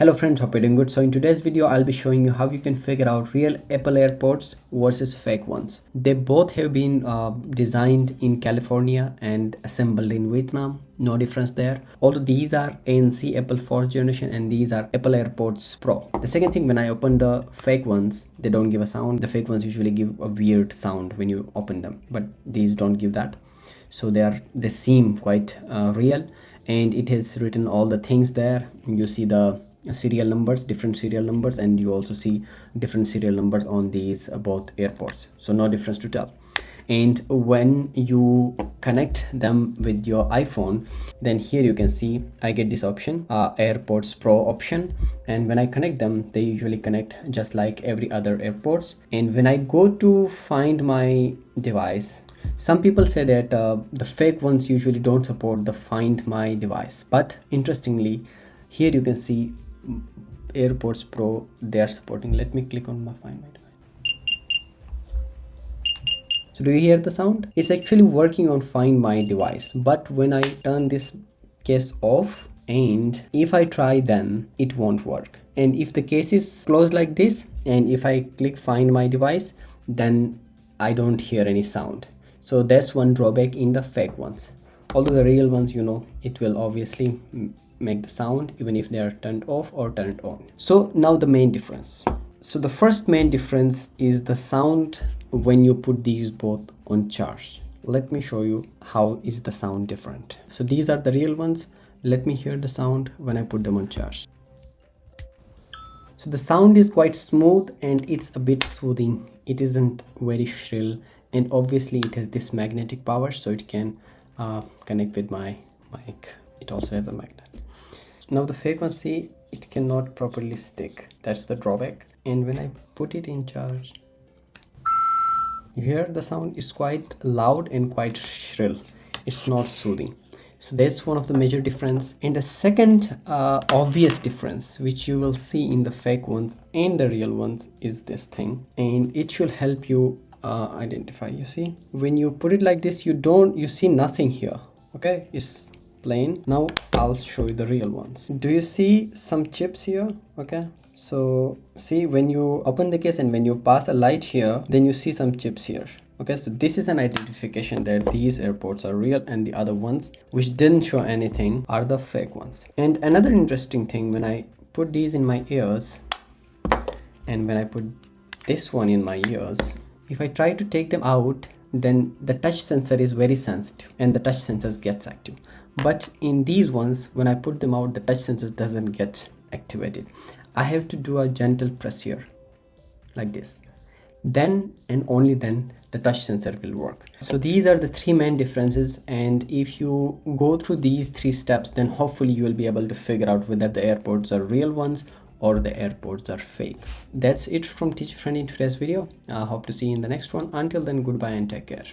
Hello friends, hope you're doing good. So in today's video, I'll be showing you how you can figure out real Apple AirPods versus fake ones. They both have been designed in California and assembled in Vietnam. No difference there. Although these are ANC Apple 4th generation and these are Apple AirPods Pro. The second thing, when I open the fake ones, they don't give a sound. The fake ones usually give a weird sound when you open them, but these don't give that. So they seem quite real, and it has written all the things there. You see the serial numbers, different serial numbers, and you also see different serial numbers on these both AirPods, so no difference to tell. And when you connect them with your iPhone, then here you can see I get this option, AirPods Pro option, and when I connect them, they usually connect just like every other AirPods. And when I go to find my device, some people say that the fake ones usually don't support the Find My Device, but interestingly, here you can see AirPods Pro, they are supporting. Let me click on my Find My Device. So do you hear the sound? It's actually working on Find My Device, but when I turn this case off and if I try, then it won't work. And if the case is closed like this and if I click Find My Device, then I don't hear any sound. So that's one drawback in the fake ones. Although the real ones, you know, it will obviously make the sound even if they are turned off or turned on. So now the main difference. So the first main difference is the sound when you put these both on charge. Let me show you how is the sound different. So these are the real ones. Let me hear the sound when I put them on charge. So the sound is quite smooth and it's a bit soothing. It isn't very shrill, and obviously it has this magnetic power, so it can connect with my mic. It also has a magnet. Now the fake one, see, it cannot properly stick. That's the drawback. And when I put it in charge, you hear the sound is quite loud and quite shrill. It's not soothing. So that's one of the major difference. And the second obvious difference, which you will see in the fake ones and the real ones, is this thing. And it should help you identify. You see, when you put it like this, you see nothing here. Okay, it's plain. Now I'll show you the real ones. Do you see some chips here? Okay, so see, when you open the case and when you pass a light here, then you see some chips here. Okay, so this is an identification that these AirPods are real, and the other ones which didn't show anything are the fake ones. And another interesting thing, when I put these in my ears and when I put this one in my ears, if I try to take them out, then the touch sensor is very sensitive and the touch sensor gets active. But in these ones, when I put them out, the touch sensor doesn't get activated. I have to do a gentle press here like this. Then and only then the touch sensor will work. So these are the three main differences, and if you go through these three steps, then hopefully you will be able to figure out whether the AirPods are real ones or the AirPods are fake. That's it from Teacher Friend in today's video. I hope to see you in the next one. Until then, goodbye and take care.